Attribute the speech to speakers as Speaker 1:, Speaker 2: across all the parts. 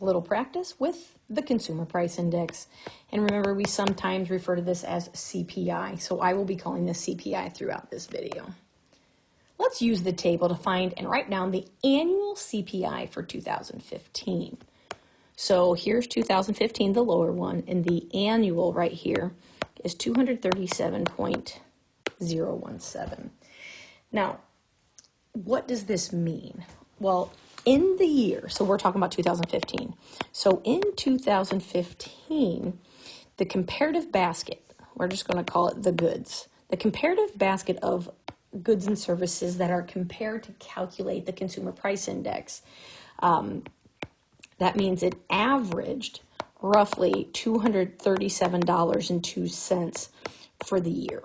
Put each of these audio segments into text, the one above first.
Speaker 1: A little practice with the Consumer Price Index. And remember, we sometimes refer to this as CPI, so I will be calling this CPI throughout this video. Let's use the table to find and write down the annual CPI for 2015. So here's 2015, the lower one, and the annual right here is 237.017. Now, what does this mean? Well, in the year, so we're talking about 2015. So in 2015, the comparative basket, we're just going to call it the goods, the comparative basket of goods and services that are compared to calculate the Consumer Price Index, that means it averaged roughly $237.02 for the year.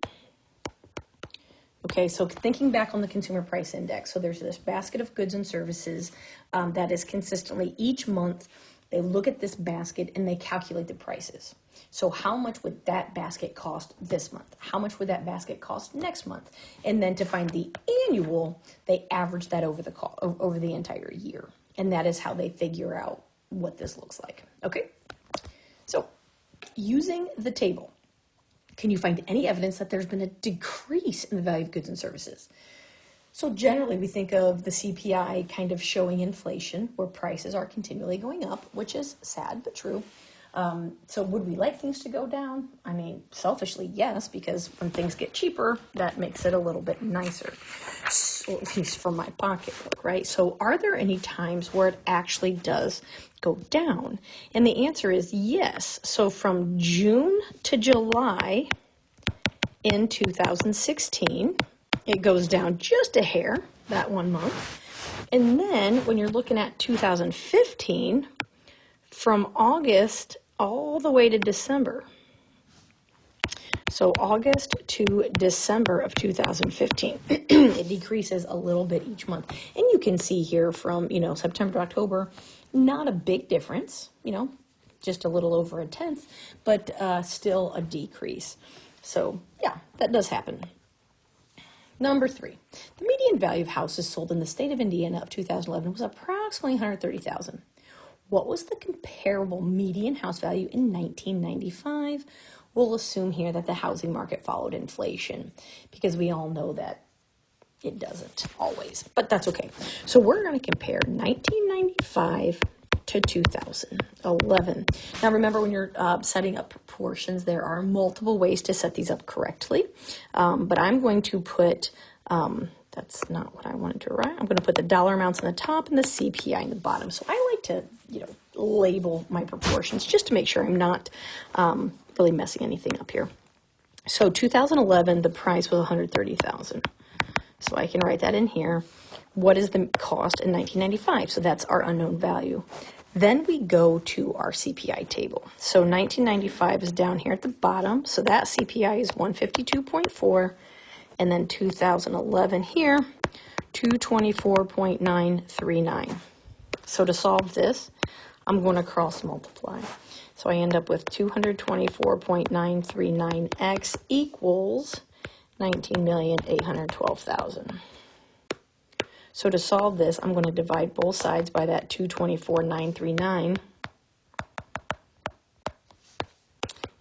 Speaker 1: Okay, so thinking back on the Consumer Price Index, so there's this basket of goods and services that is consistently each month. They look at this basket and they calculate the prices. So how much would that basket cost this month? How much would that basket cost next month? And then to find the annual, they average that over the entire year. And that is how they figure out what this looks like. Okay, so using the table, can you find any evidence that there's been a decrease in the value of goods and services? So generally we think of the CPI kind of showing inflation where prices are continually going up, which is sad but true. So would we like things to go down? I mean, selfishly, yes, because when things get cheaper, that makes it a little bit nicer, so, at least for my pocketbook, right? So are there any times where it actually does go down? And the answer is yes. So from June to July in 2016, it goes down just a hair, that 1 month. And then when you're looking at 2015, from August all the way to December. So August to December of 2015, it decreases a little bit each month. And you can see here from, September to October, not a big difference, just a little over a tenth, but still a decrease. So yeah, that does happen. Number 3, the median value of houses sold in the state of Indiana of 2011 was approximately $130,000. What was the comparable median house value in 1995? We'll assume here that the housing market followed inflation because we all know that it doesn't always, but that's okay. So we're going to compare 1995 to 2011. Now remember, when you're setting up proportions, there are multiple ways to set these up correctly, but I'm going to put, that's not what I wanted to write. I'm going to put the dollar amounts on the top and the CPI in the bottom. So I like to, label my proportions just to make sure I'm not really messing anything up here. So 2011, the price was $130,000. So I can write that in here. What is the cost in 1995? So that's our unknown value. Then we go to our CPI table. So 1995 is down here at the bottom. So that CPI is 152.4. And then 2011 here, 224.939. So to solve this, I'm going to cross multiply. So I end up with 224.939x equals 19,812,000. So to solve this, I'm going to divide both sides by that 224,939.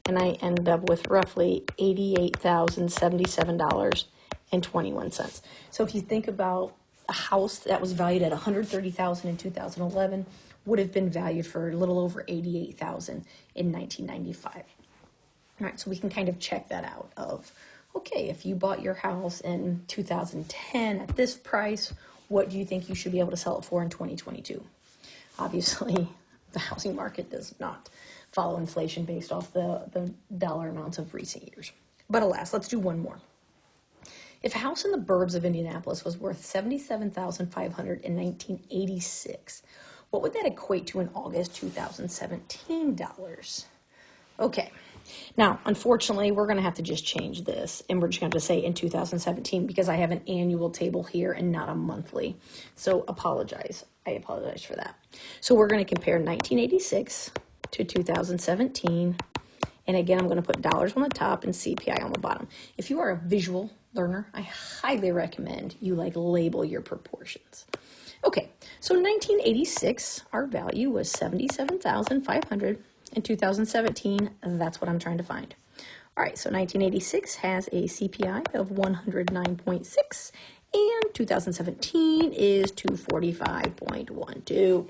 Speaker 1: And I end up with roughly $88,077.21. So if you think about a house that was valued at $130,000 in 2011 would have been valued for a little over $88,000 in 1995. All right, so we can kind of check that out of, okay, if you bought your house in 2010 at this price, what do you think you should be able to sell it for in 2022? Obviously, the housing market does not follow inflation based off the dollar amounts of recent years. But alas, let's do one more. If a house in the burbs of Indianapolis was worth $77,500 in 1986, what would that equate to in August 2017 dollars? Okay. Now, unfortunately, we're going to have to just change this, and we're just going to say in 2017 because I have an annual table here and not a monthly. So I apologize for that. So we're going to compare 1986 to 2017, and again, I'm going to put dollars on the top and CPI on the bottom. If you are a visual learner, I highly recommend you label your proportions. Okay, so 1986, our value was 77,500. In 2017, that's what I'm trying to find. All right, so 1986 has a CPI of 109.6, and 2017 is 245.12.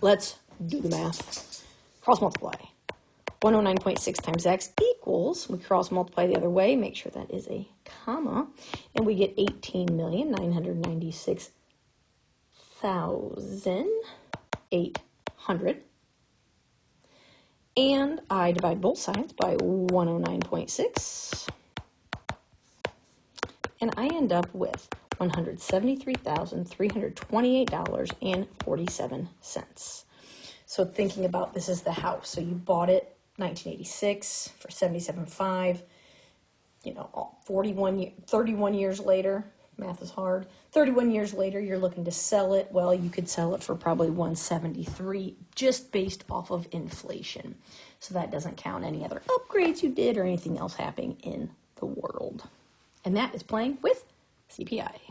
Speaker 1: Let's do the math. Cross multiply. 109.6 times x equals, we cross multiply the other way, make sure that is a comma, and we get 18,996,800. And I divide both sides by 109.6, and I end up with $173,328.47. So thinking about this is the house. So you bought it 1986 for $77,500. You know, 31 years later, math is hard. 31 years later, you're looking to sell it. Well, you could sell it for probably $173 just based off of inflation. So that doesn't count any other upgrades you did or anything else happening in the world. And that is playing with CPI.